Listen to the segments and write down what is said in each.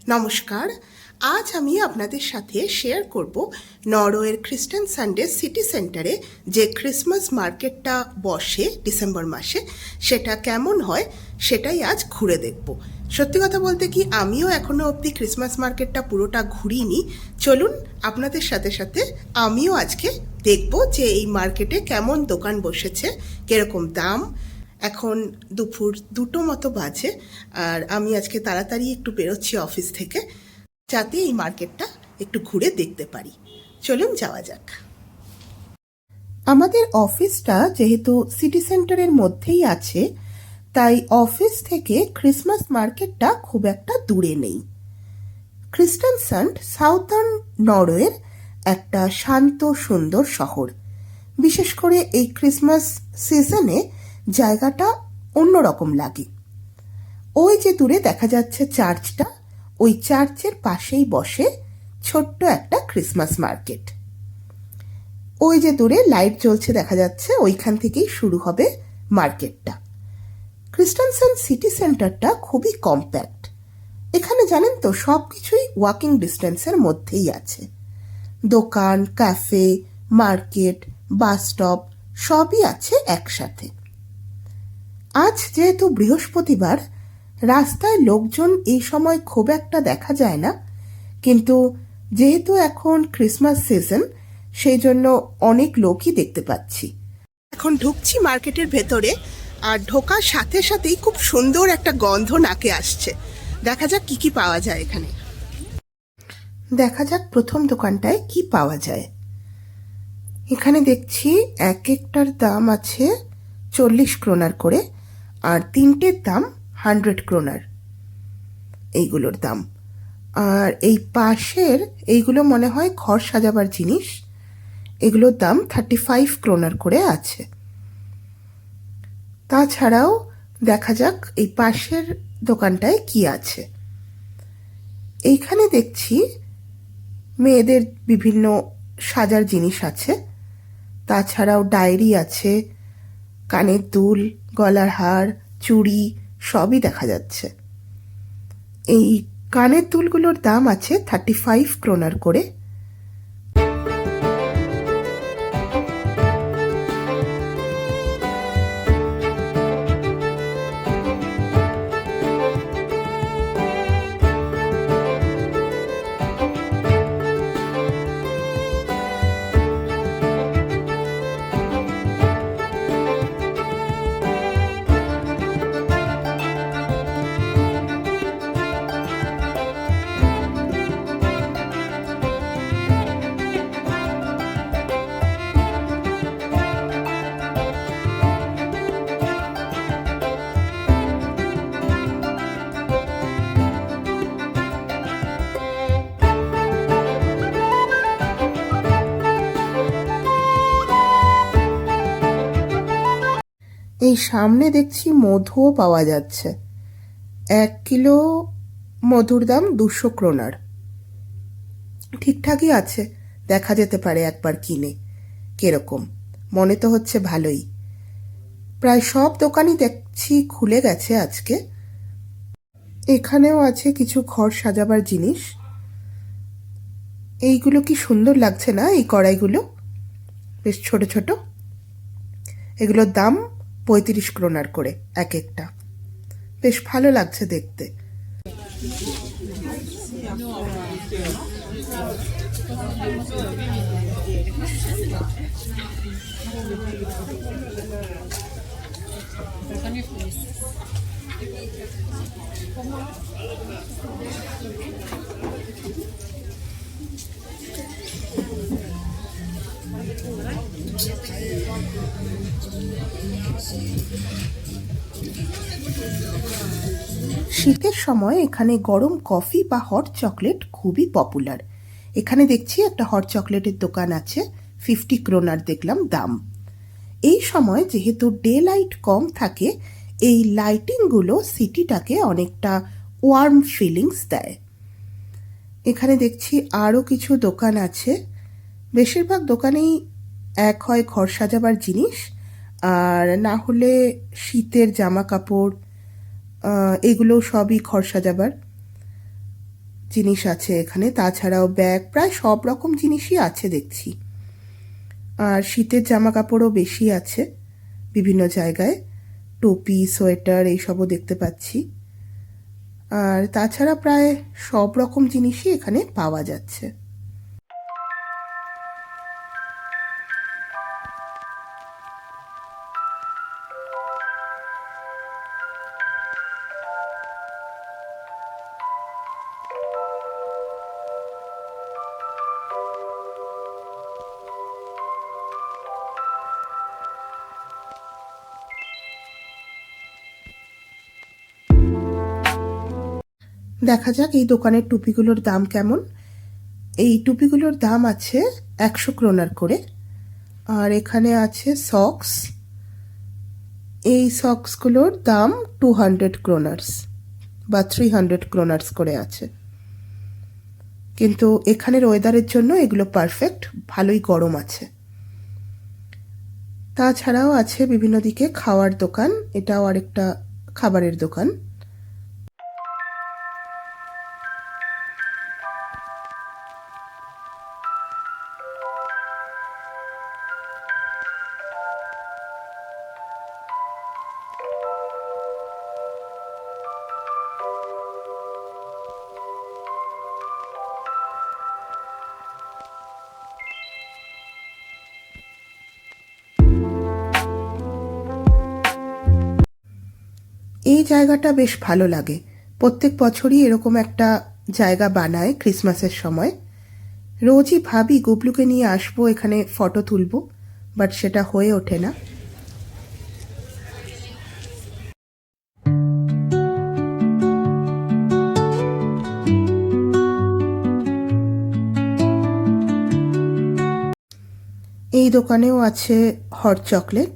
নমস্কার। আজ আমি আপনাদের সাথে শেয়ার করব নরওয়ের খ্রিস্টান সানডে সিটি সেন্টারে যে ক্রিসমাস মার্কেটটা বসে ডিসেম্বর মাসে, সেটা কেমন হয় সেটাই আজ ঘুরে দেখব। সত্যি কথা বলতে কি, আমিও এখনও অবধি ক্রিসমাস মার্কেটটা পুরোটা ঘুরিনি। চলুন আপনাদের সাথে সাথে আমিও আজকে দেখব যে এই মার্কেটে কেমন দোকান বসেছে, কীরকম দাম। এখন দুপুর 2টো মতো বাজে, আর আমি আজকে তাড়াতাড়ি একটু বেরোচ্ছি অফিস থেকে, যাতে এই মার্কেটটা একটু ঘুরে দেখতে পারি। চলুন যাওয়া যাক। আমাদের অফিসটা যেহেতু সিটি সেন্টারের মধ্যেই আছে, তাই অফিস থেকে ক্রিসমাস মার্কেটটা খুব একটা দূরে নেই। ক্রিস্টানসান্ড সাউথার্ন নরওয়ের একটা শান্ত সুন্দর শহর। বিশেষ করে এই ক্রিসমাস সিজনে জায়গাটা অন্যরকম লাগে। ওই যে দূরে দেখা যাচ্ছে চার্চটা, ওই চার্চের পাশেই বসে ছোট্ট একটা ক্রিসমাস মার্কেট। ওই যে দূরে লাইট জ্বলছে দেখা যাচ্ছে, ওইখান থেকেই শুরু হবে মার্কেটটা। ক্রিস্টানসান সিটি সেন্টারটা খুবই কম্প্যাক্ট। এখানে জানেন তো সব কিছুই ওয়াকিং ডিস্টেন্সের মধ্যেই আছে। দোকান, ক্যাফে, মার্কেট, বাস স্টপ সবই আছে একসাথে। আজ যেহেতু বৃহস্পতিবার, রাস্তায় লোকজন এই সময় খুব একটা দেখা যায় না, কিন্তু যেহেতু এখন ক্রিসমাস সিজন, সেই জন্য অনেক লোকই দেখতে পাচ্ছি। এখন ঢুকছি মার্কেটের ভেতরে, আর ঢোকার সাথে সাথেই খুব সুন্দর একটা গন্ধ নাকে আসছে। দেখা যাক কি কি পাওয়া যায় এখানে। দেখা যাক প্রথম দোকানটায় কি পাওয়া যায়। এখানে দেখছি এক একটার দাম আছে 40 ক্রোনার করে, আর তিনটের দাম 100 ক্রোনার এইগুলোর দাম। আর এই পাশের এইগুলো মনে হয় ঘর সাজাবার জিনিস, এগুলোর দাম 35 ক্রোনার করে আছে। তাছাড়াও দেখা যাক এই পাশের দোকানটায় কি আছে। এইখানে দেখছি মেয়েদের বিভিন্ন সাজার জিনিস আছে, তাছাড়াও ডায়েরি আছে, কানের দুল, গলার হার, চুড়ি সবই দেখা যাচ্ছে। এই কানের দুলগুলোর দাম আছে 35 ক্রোনার করে। এই সামনে দেখছি মধুও পাওয়া যাচ্ছে। 1 কিলো মধুর দাম 200 ক্রোনার। ঠিকঠাকই আছে, দেখা যেতে পারে একবার কিনে কিরকম। মনে তো হচ্ছে ভালোই। প্রায় সব দোকানই দেখছি খুলে গেছে আজকে। এখানেও আছে কিছু ঘর সাজাবার জিনিস। এইগুলো কি সুন্দর লাগছে না, এই কড়াইগুলো বেশ ছোট ছোট। এগুলোর দাম 35 ক্রোনার করে এক একটা, বেশ ভালো লাগছে দেখতে। শীতের সময় এখানে গরম কফি বা হট চকলেট খুবই পপুলার। এখানে দেখছি একটা হট চকলেটের দোকান আছে, 50 ক্রোনার দেখলাম দাম। এই সময় যেহেতু ডে লাইট কম থাকে, এই লাইটিংগুলো সিটিটাকে অনেকটা ওয়ার্ম ফিলিংস দেয়। এখানে দেখছি আরও কিছু দোকান আছে। বেশিরভাগ দোকানেই এক হয় ঘর সাজাবার জিনিস, আর না হলে শীতের জামা কাপড়, এগুলো সবই ঘর সাজাবার। জিনিস আছে এখানে। তাছাড়াও ব্যাগ, প্রায় সব রকম জিনিসই আছে দেখছি। আর শীতের জামা কাপড়ও বেশি আছে বিভিন্ন জায়গায়, টুপি, সোয়েটার এইসবও দেখতে পাচ্ছি। আর তাছাড়া প্রায় সব রকম জিনিসই এখানে পাওয়া যাচ্ছে। দেখা যাক এই দোকানের টুপিগুলোর দাম কেমন। এই টুপিগুলোর দাম আছে 100 ক্রোনার করে। আর এখানে আছে সক্স। এই সক্সগুলোর দাম 200 ক্রোনার্স বা 300 ক্রোনার্স করে আছে। কিন্তু এখানের ওয়েদারের জন্য এগুলো পারফেক্ট, ভালোই গরম আছে। তাছাড়াও আছে বিভিন্ন দিকে খাওয়ার দোকান, এটাও আরেকটা খাবারের দোকান। এই জায়গাটা বেশ ভালো লাগে। প্রত্যেক বছরই এরকম একটা জায়গা বানায় ক্রিসমাসের সময়। রোজই ভাবি গুবলুকে নিয়ে আসবো, এখানে ফটো তুলবো, বাট সেটা হয়ে ওঠে না। এই দোকানেও আছে হট চকলেট,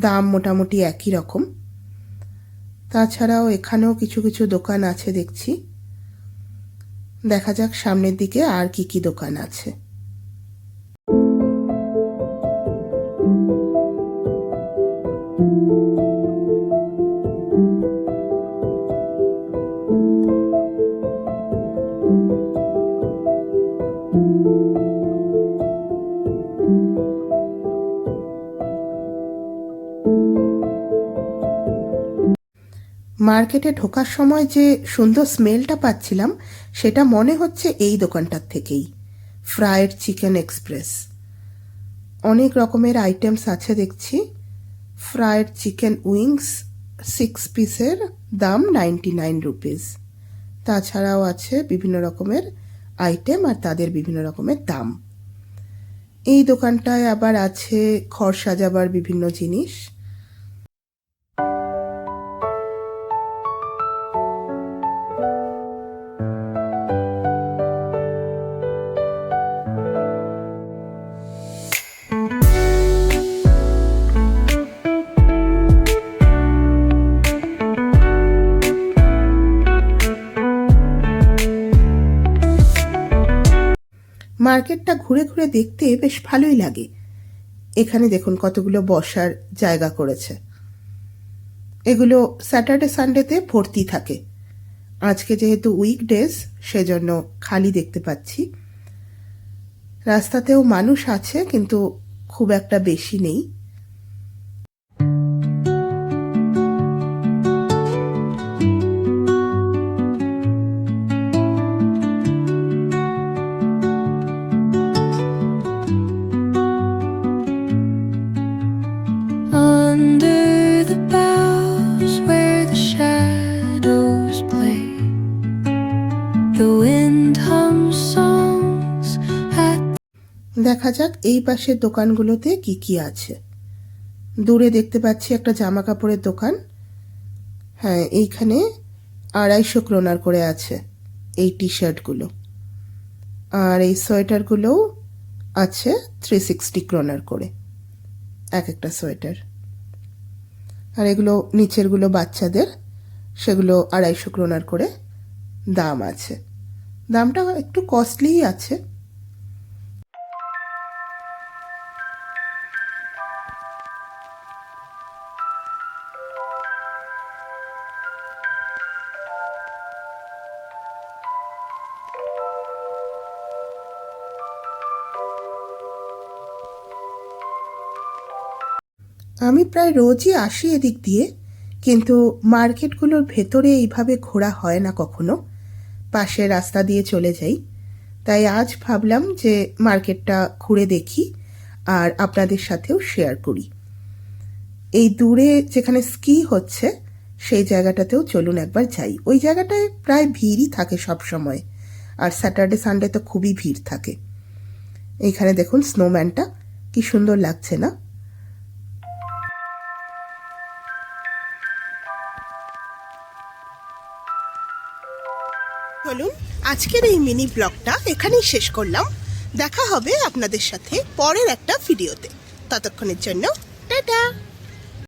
দাম মোটামুটি একই রকম। তাছাড়াও এখানেও কিছু কিছু দোকান আছে দেখছি। দেখা যাক সামনের দিকে আর কি কি দোকান আছে। মার্কেটে ঢোকার সময় যে সুন্দর স্মেলটা পাচ্ছিলাম, সেটা মনে হচ্ছে এই দোকানটার থেকেই। ফ্রায়েড চিকেন এক্সপ্রেস, অনেক রকমের আইটেমস আছে দেখছি। ফ্রায়েড চিকেন উইংস 6 পিসের দাম 99 রুপিস। তাছাড়াও আছে বিভিন্ন রকমের আইটেম আর তাদের বিভিন্ন রকমের দাম। এই দোকানটায় আবার আছে ঘর সাজাবার বিভিন্ন জিনিস। মার্কেটটা ঘুরে ঘুরে দেখতে বেশ ভালোই লাগে। এখানে দেখুন কতগুলো বসার জায়গা করেছে। এগুলো স্যাটারডে সানডেতে ভর্তি থাকে। আজকে যেহেতু উইকডেজ, সেজন্য খালি দেখতে পাচ্ছি। রাস্তাতেও মানুষ আছে, কিন্তু খুব একটা বেশি নেই। Under the boughs where the shadows play, the wind hums songs at দেখা যাক এই পাশের দোকানগুলোতে কি কি আছে। দূরে দেখতে পাচ্ছি একটা জামা কাপড়ের দোকান। হ্যাঁ, এইখানে 250 ক্রোনার করে আছে এই টি শার্টগুলো। আর এই সোয়েটারগুলোও আছে 360 ক্রোনার করে এক একটা সোয়েটার। আর এগুলো নিচেরগুলো বাচ্চাদের, সেগুলো 250 ক্রোনার করে দাম আছে। দামটা একটু কস্টলিই আছে। আমি প্রায় রোজই আসি এদিক দিয়ে, কিন্তু মার্কেটগুলোর ভেতরে এইভাবে ঘোরা হয় না কখনো, পাশের রাস্তা দিয়ে চলে যাই। তাই আজ ভাবলাম যে মার্কেটটা ঘুরে দেখি আর আপনাদের সাথেও শেয়ার করি। এই দূরে যেখানে স্কি হচ্ছে সেই জায়গাটাতেও চলুন একবার যাই। ওই জায়গাটায় প্রায় ভিড়ই থাকে সব সময়, আর স্যাটারডে সানডে তো খুবই ভিড় থাকে। এইখানে দেখুন স্নোম্যানটা কি সুন্দর লাগছে না? চলুন আজকের এই মিনি ব্লগটা এখানেই শেষ করলাম। দেখা হবে আপনাদের সাথে পরের একটা ভিডিওতে। ততক্ষণের জন্য টাটা।